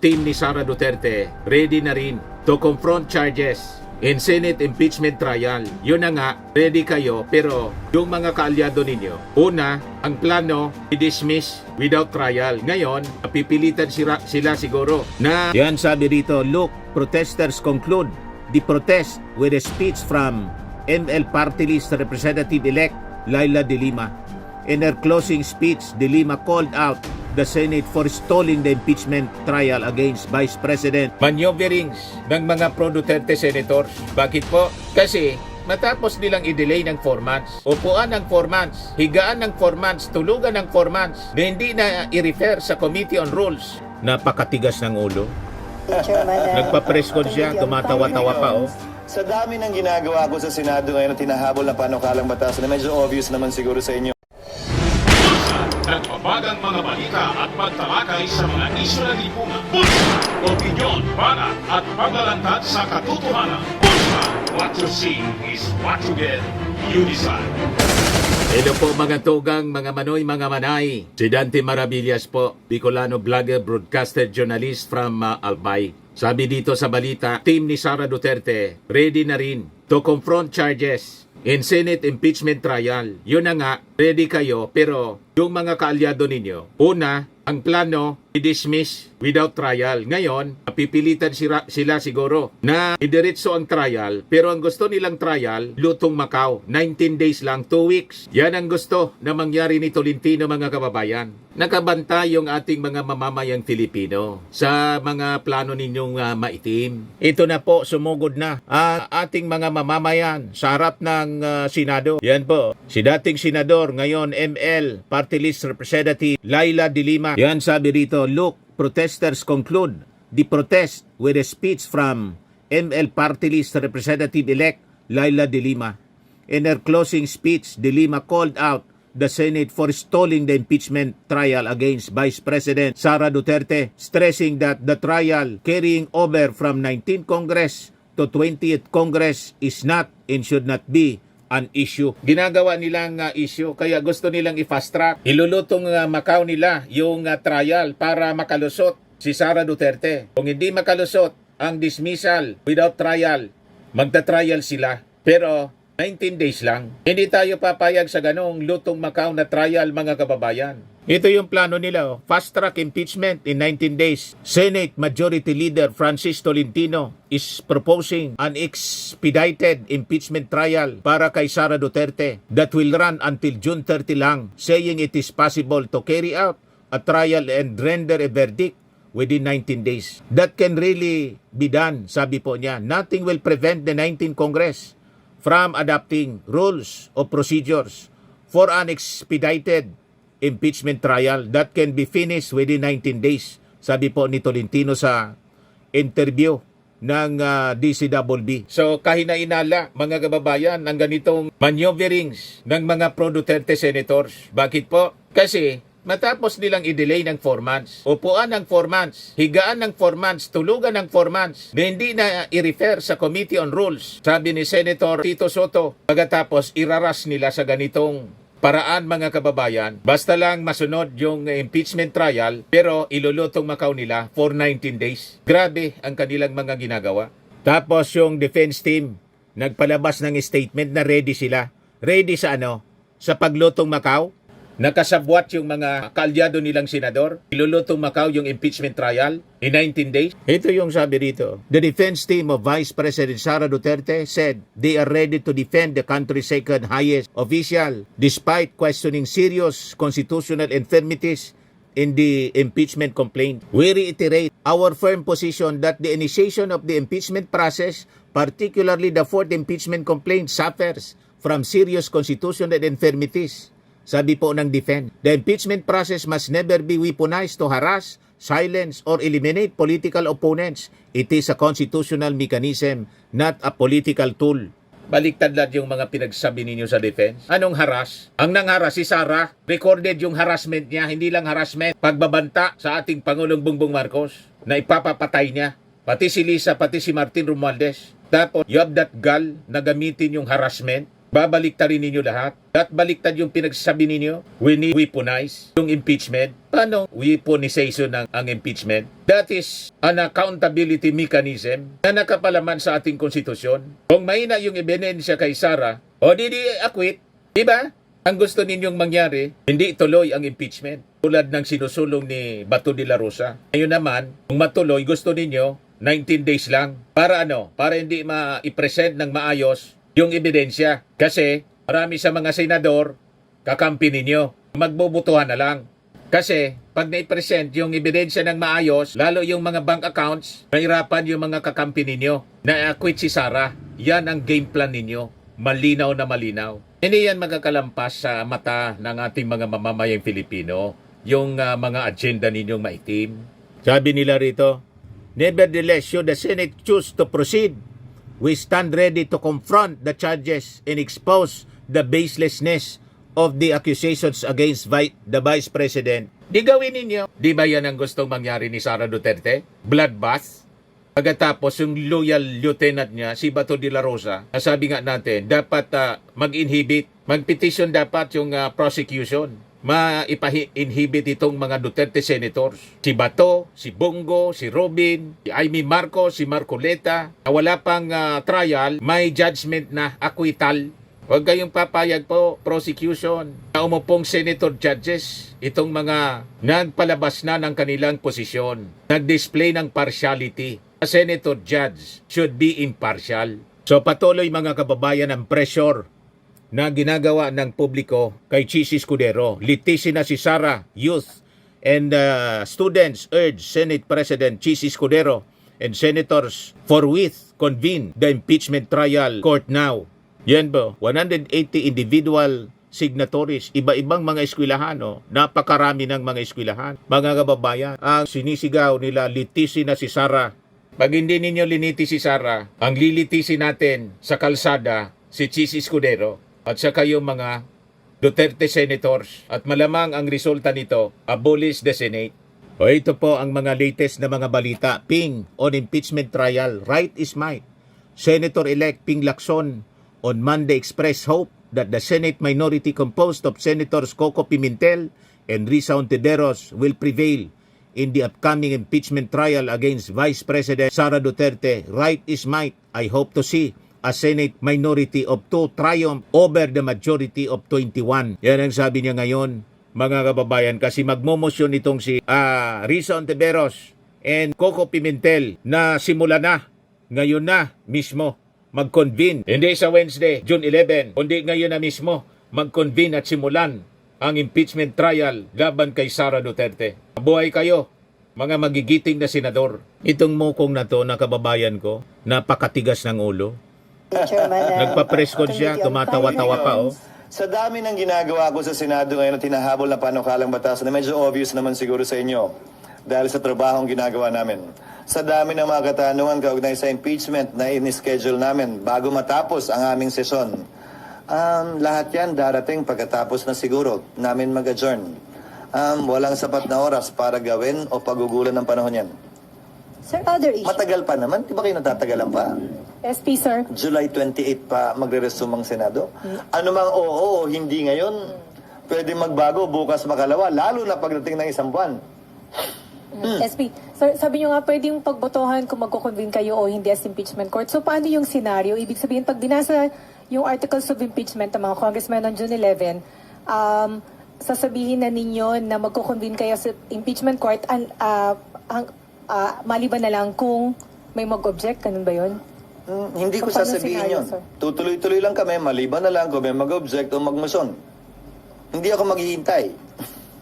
team ni Sara Duterte ready na rin to confront charges in Senate impeachment trial. Yun na nga, ready kayo, pero yung mga kaalyado ninyo, una, ang plano, i-dismiss without trial. Ngayon, pipilitan sila siguro na, yan sabi rito, look, protesters conclude the protest with a speech from ML Party List Representative-elect Laila De Lima. In her closing speech, De Lima called out the Senate for stalling the impeachment trial against Vice President. Maneuverings ng mga pro-Duterte senators. Bakit po? Kasi matapos nilang i-delay ng 4 months, upuan ng 4 months, higaan ng 4 months, tulugan ng 4 months, na hindi na i-refer sa Committee on Rules. Napakatigas ng ulo. Nagpa-press con siya, tumatawa-tawa pa oh. Sa dami ng ginagawa ko sa Senado ngayon na tinahabol na panukalang batas na medyo obvious naman siguro sa inyo. Nagbabagang mga balita at pagtalakay sa mga isyu na lipungan. Pulsa, opinyon, banat at paglalantad sa katotohanan. Pulsa, what you see is what you get. You decide. Hello po mga tugang, mga manoy, mga manay. Si Dante Maravillas po, Bicolano vlogger, broadcaster, journalist from Albay. Sabi dito sa balita, team ni Sara Duterte ready na rin to confront charges in Senate impeachment trial. Yun na nga, ready kayo, pero yung mga kaalyado ninyo, una, ang plano, i-dismiss without trial. Ngayon, pipilitan sila siguro na idiretso ang trial, pero ang gusto nilang trial, lutong Macau, 19 days lang, 2 weeks. Yan ang gusto na mangyari ni Tolentino, mga kababayan. Nakabanta yung ating mga mamamayang Filipino sa mga plano ninyong maitim. Ito na po, sumugod na ang ating mga mamamayan sa harap ng Senado. Yan po, si dating senador, ngayon ML, Party List Representative Laila De Lima. Yan sabi rito, look, protesters conclude the protest with a speech from ML Party List Representative-elect Laila De Lima. In her closing speech, De Lima called out the Senate for stalling the impeachment trial against Vice President Sara Duterte, stressing that the trial carrying over from 19th Congress to 20th Congress is not and should not be an issue. Ginagawa nilang issue, kaya gusto nilang i-fast track. Ilulutong Macau nila yung trial para makalusot si Sara Duterte. Kung hindi makalusot ang dismissal without trial, magta-trial sila. Pero 19 days lang. Hindi tayo papayag sa ganong lutong Macau na trial, mga kababayan. Ito yung plano nila, fast track impeachment in 19 days. Senate Majority Leader Francis Tolentino is proposing an expedited impeachment trial para kay Sara Duterte that will run until June 30 lang, saying it is possible to carry out a trial and render a verdict within 19 days. That can really be done, sabi po niya. Nothing will prevent the 19th Congress from adopting rules or procedures for an expedited impeachment trial that can be finished within 19 days. Sabi po ni Tolentino sa interview ng DCWB. So kahina-inala, mga kababayan, ang ganitong maneuverings ng mga pro-Duterte senators. Bakit po? Kasi matapos nilang i-delay ng 4 months, upuan ng 4 months, higaan ng 4 months, tulugan ng 4 months, na hindi na i-refer sa Committee on Rules. Sabi ni Senator Tito Soto, pagkatapos iraras nila sa ganitong paraan, mga kababayan, basta lang masunod yung impeachment trial, pero ilulutong Macau nila for 19 days. Grabe ang kanilang mga ginagawa. Tapos yung defense team, nagpalabas ng statement na ready sila. Ready sa ano? Sa paglutong Macau? Nakasabwat yung mga kaalyado nilang senador. Ilulutong Macau yung impeachment trial in 19 days. Ito yung sabi rito. The defense team of Vice President Sara Duterte said they are ready to defend the country's second highest official despite questioning serious constitutional infirmities in the impeachment complaint. We reiterate our firm position that the initiation of the impeachment process, particularly the fourth impeachment complaint, suffers from serious constitutional infirmities. Sabi po ng defense, the impeachment process must never be weaponized to harass, silence, or eliminate political opponents. It is a constitutional mechanism, not a political tool. Baliktad lang yung mga pinagsabi ninyo sa defense. Anong harass? Ang nangharas si Sara, recorded yung harassment niya, hindi lang harassment, pagbabanta sa ating Pangulong Bongbong Marcos na ipapapatay niya. Pati si Lisa, pati si Martin Romualdez. Tapos, you have that gall na gamitin yung harassment Babaliktarin ninyo lahat. At baliktad yung pinagsasabi ninyo. We need weaponize yung impeachment. Paano weaponization ng ang impeachment? That is an accountability mechanism na nakapalaman sa ating konstitusyon. Kung mahina yung ebidensya kay Sara, o di acquit, di ba? Ang gusto ninyong mangyari, hindi ituloy ang impeachment. Tulad ng sinusulong ni Bato de la Rosa. Ngayon naman, kung matuloy, gusto ninyo 19 days lang. Para ano? Para hindi ma-present ng maayos yung ebidensya. Kasi marami sa mga senador, kakampi ninyo. Magbubutuhan na lang. Kasi pag na-present yung ebidensya ng maayos, lalo yung mga bank accounts, mahirapan yung mga kakampi ninyo na acquit si Sara. Yan ang game plan ninyo. Malinaw na malinaw. Hindi yan magkakalampas sa mata ng ating mga mamamayang Pilipino, yung mga agenda ninyong maitim. Sabi nila rito, nevertheless, should the Senate choose to proceed, we stand ready to confront the charges and expose the baselessness of the accusations against the Vice President. Di gawin ninyo. Di ba yan ang gustong mangyari ni Sara Duterte? Bloodbath? Pagkatapos yung loyal lieutenant niya, si Bato de la Rosa, sabi nga natin, dapat mag-inhibit, mag-petition dapat yung prosecution. Ma-inhibit itong mga Duterte senators. Si Bato, si Bongo, si Robin, si Amy Marcos, si Marcoleta, na wala pang trial, may judgment na acquittal. Huwag kayong papayag po, prosecution. Na umupong senator judges, itong mga nagpalabas na ng kanilang posisyon, nag-display ng partiality. A senator judge should be impartial. So patuloy mga kababayan ang pressure na ginagawa ng publiko kay Chis Escudero. Litisin na si Sara, youth, and students urge Senate President Chis Escudero and senators forthwith convene the impeachment trial court now. Yan po, 180 individual signatories, iba-ibang mga eskwelahan, no? Napakarami ng mga eskwelahan. Mga kababayan, ang sinisigaw nila, litisin na si Sara. Pag hindi ninyo liniti si Sara, ang lilitisin natin sa kalsada si Chis Escudero at saka yung mga Duterte senators. At malamang ang resulta nito, abolish the Senate. O ito po ang mga latest na mga balita. Ping on impeachment trial, right is might. Senator-elect Ping Lacson on Monday expressed hope that the Senate minority composed of Senators Coco Pimentel and Risa Ontiveros will prevail in the upcoming impeachment trial against Vice President Sara Duterte. Right is might. I hope to see a Senate minority of 2 triumph over the majority of 21. Yan ang sabi niya ngayon, mga kababayan, kasi magmomosyon itong si Risa Ontiveros and Coco Pimentel na simula na, ngayon na mismo, mag-convene. Hindi sa Wednesday, June 11, kundi ngayon na mismo, mag-convene at simulan ang impeachment trial laban kay Sara Duterte. Buhay kayo, mga magigiting na senador. Itong mukong na to, na kababayan ko, napakatigas ng ulo. Nagpa-press con siya, tumatawa-tawa pa, oh. Sa dami ng ginagawa ko sa Senado ngayon na tinahabol na panukalang batas na medyo obvious naman siguro sa inyo dahil sa trabahong ginagawa namin. Sa dami ng mga katanungan kaugnay sa impeachment na in-schedule namin bago matapos ang aming sesyon. Lahat yan darating pagkatapos na siguro namin mag-adjourn. Walang sapat na oras para gawin o pagugulan ng panahon yan. Sir, other issue. Matagal pa naman. Di ba kayo natatagalan pa? SP, sir. July 28 pa magre-resume ang Senado. Ano mang oo o hindi ngayon, pwede magbago bukas makalawa, lalo na pagdating ng isang buwan. SP, sir, sabi nyo nga pwede yung pagbotohan kung magkukonvene kayo o hindi as impeachment court. So, paano yung scenario? Ibig sabihin, pag binasa yung articles of impeachment ng mga congressmen on June 11, sasabihin na ninyo na magkukonvene kayo sa impeachment court maliban na lang kung may mag-object, ganun ba yun? Hindi ko So, paano sasabihin scenario, yun. sir? Tutuloy-tuloy lang kami, maliban na lang kung may mag-object o magmoson. Hindi ako maghihintay.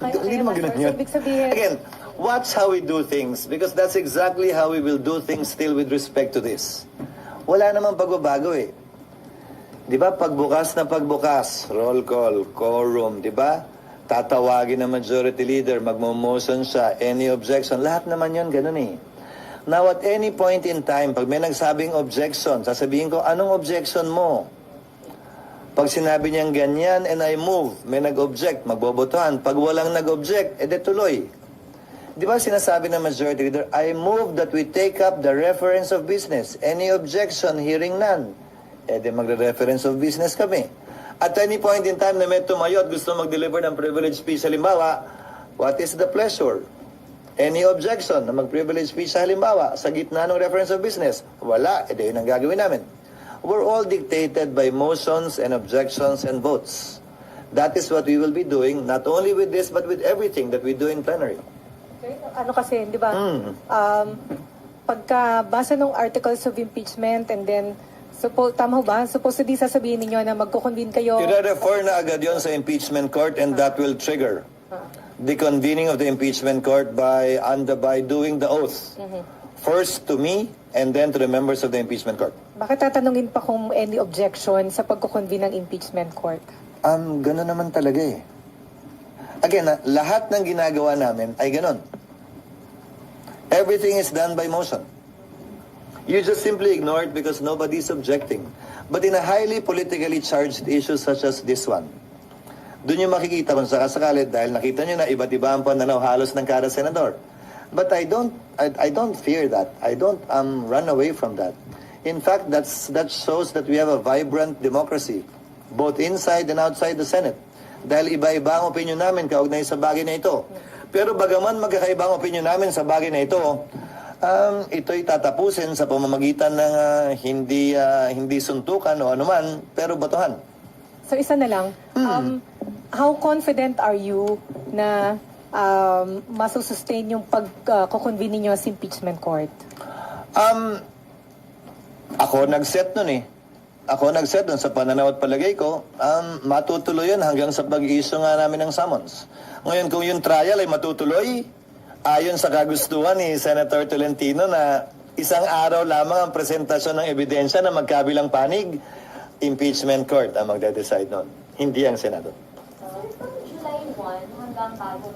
Hindi naman sir. ganun So, yun. ibig sabihin- Again, watch how we do things because that's exactly how we will do things still with respect to this. Wala namang pagbabago eh. Di ba, pagbukas na pagbukas, roll call, quorum, di ba? Tatawagin ng majority leader, magmo-motion siya, any objection, lahat naman yun, ganun eh. Now, at any point in time, pag may nagsabing objection, sasabihin ko, anong objection mo? Pag sinabi niyang ganyan and I move, may nag-object, magbobotohan. Pag walang nag-object, edi tuloy. Di ba sinasabi ng majority leader, I move that we take up the reference of business. Any objection, hearing none. Edi magre-reference of business kami. At any point in time na may tumayo at gusto mag-deliver ng privilege speech, halimbawa, what is the pleasure? Any objection na mag-privilege speech sa halimbawa sa gitna ng reference of business? Wala, edi yun ang gagawin namin. We're all dictated by motions and objections and votes. That is what we will be doing, not only with this, but with everything that we do in plenary. Ano kasi, di ba? Pagkabasa ng articles of impeachment and then, tama ba? Supposedly sasabihin ninyo na magko-convene kayo. I-refer na agad yon sa impeachment court and that will trigger the convening of the impeachment court by doing the oath. First to me and then to the members of the impeachment court. Bakit tatanungin pa kung any objection sa pagko-convene ng impeachment court? Gano'n naman talaga eh. Again, lahat ng ginagawa namin ay gano'n. Everything is done by motion. You just simply ignore it because nobody's objecting. But in a highly politically charged issue such as this one, doon yung makikita kung sakasakali dahil nakita nyo na iba't iba ang pananaw halos ng kada senador. But I don't fear that. I don't run away from that. In fact, that shows that we have a vibrant democracy, both inside and outside the Senate. Dahil iba-iba ang opinion namin kaugnay sa bagay na ito. Pero bagaman magkakaiba ang opinion namin sa bagay na ito, ito'y tatapusin sa pamamagitan ng hindi suntukan o anuman, pero batuhan. So isa na lang, how confident are you na masusustain yung pagko-convene ninyo sa impeachment court? Ako nag-set nun eh. Ako nag-set nun sa pananaw at palagay ko, matutuloy yun hanggang sa pag-issue nga namin ng summons. Ngayon, kung yung trial ay matutuloy, ayon sa kagustuhan ni Senator Tolentino na isang araw lamang ang presentasyon ng ebidensya na magkabilang panig, impeachment court ang magde-decide nun. Hindi ang Senado. So, from July 1 hanggang bago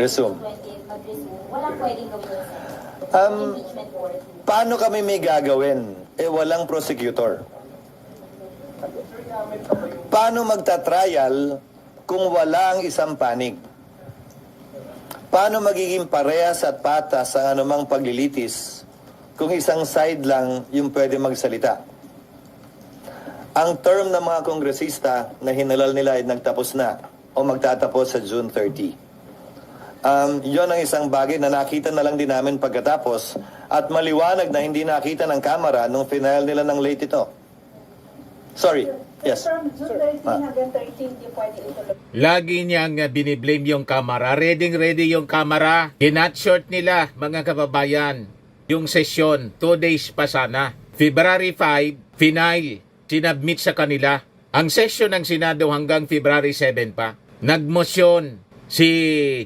Resume. mag-resume, walang pwedeng gawin yung impeachment court. Paano kami may gagawin? Walang prosecutor. Paano magta-trial kung wala ang isang panig? Paano magiging parehas at patas ang anumang paglilitis kung isang side lang yung pwede magsalita? Ang term ng mga kongresista na hinalal nila ay nagtapos na o magtatapos sa June 30. Yon ang isang bagay na nakita na lang din namin pagkatapos at maliwanag na hindi nakita ng kamera nung final nila ng late ito. Sorry. Yes. Lagi niyang biniblame yung kamera. Ready yung kamera. Hinat-short nila, mga kababayan, yung sesyon. 2 days pa sana. February 5, final. Sinabmit sa kanila. Ang session ng Senado hanggang February 7 pa. Nagmosyon si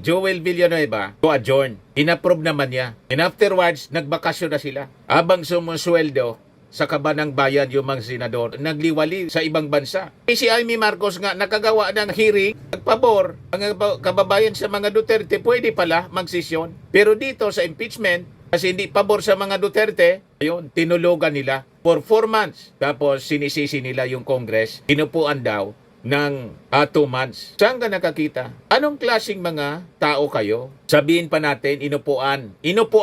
Joel Villanueva to adjourn. Inapprove naman niya. And afterwards, nagbakasyon na sila. Habang sumusweldo sa kabanang bayan yung mga senador, nagliwali sa ibang bansa. Si Amy Marcos nga nakagawa ng hearing, nagpabor, ang kababayan sa mga Duterte, pwede pala magsisyon. Pero dito sa impeachment, kasi hindi pabor sa mga Duterte, ayun, tinulugan nila for 4 months. Tapos sinisisi nila yung Congress, inupuan daw ng 2 months. Saan ka nakakita? Anong klaseng mga tao kayo? Sabihin pa natin, inupuan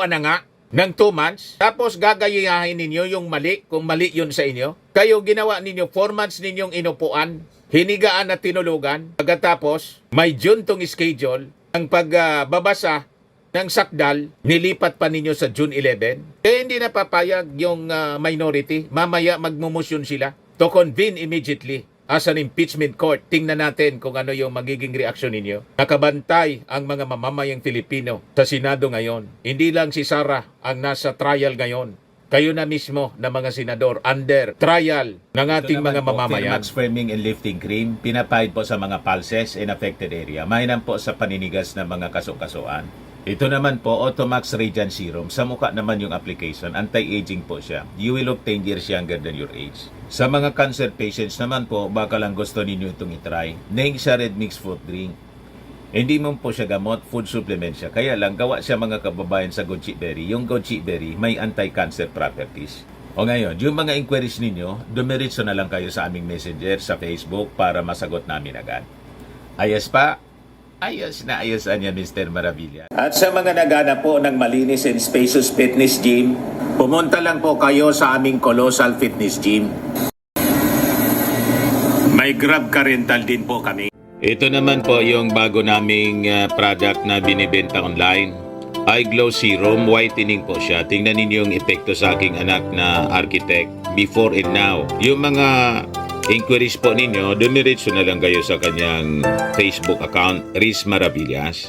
na nga ng 2 months, tapos gagayahin ninyo yung mali, kung mali yun sa inyo. Kayo ginawa ninyo, 4 months ninyong inupuan, hinigaan at tinulugan. Pagkatapos, may juntong schedule, ang pagbabasa ng sakdal, nilipat pa ninyo sa June 11. Kaya hindi napapayag yung minority. Mamaya magmumusyon sila to convene immediately as an impeachment court. Tingnan natin kung ano yung magiging reaksyon ninyo. Nakabantay ang mga mamamayang Filipino sa Senado ngayon. Hindi lang si Sara ang nasa trial ngayon. Kayo na mismo na mga senador under trial ng ating mga mamamayan. Max framing and lifting cream, pinapahid po sa mga pulses in affected area. Mainam po sa paninigas ng mga kaso-kasuan. Ito naman po, Automax Radiant Serum. Sa mukha naman yung application, anti-aging po siya. You will look 10 years younger than your age. Sa mga cancer patients naman po, baka lang gusto ninyo itong itry. Neng siya red mixed fruit drink. Hindi mo po siya gamot, food supplement siya. Kaya lang, gawa siya mga kababayan sa goji berry. Yung goji berry, may anti-cancer properties. O ngayon, yung mga inquiries ninyo, dumiritso na lang kayo sa aming messenger sa Facebook para masagot namin agad. Ayos pa? Ayos na ayos niya, Mr. Maravilla. At sa mga nagana po ng malinis and spacious fitness gym, pumunta lang po kayo sa aming Colossal Fitness Gym. May May Grab Car Rental din po kami. Ito naman po yung bago naming product na binibenta online. Eye Glow Serum, whitening po siya. Tingnan ninyo yung epekto sa aking anak na architect before and now. Yung mga inquiries po ninyo, dumiretso na lang kayo sa kanyang Facebook account, Riz Maravillas.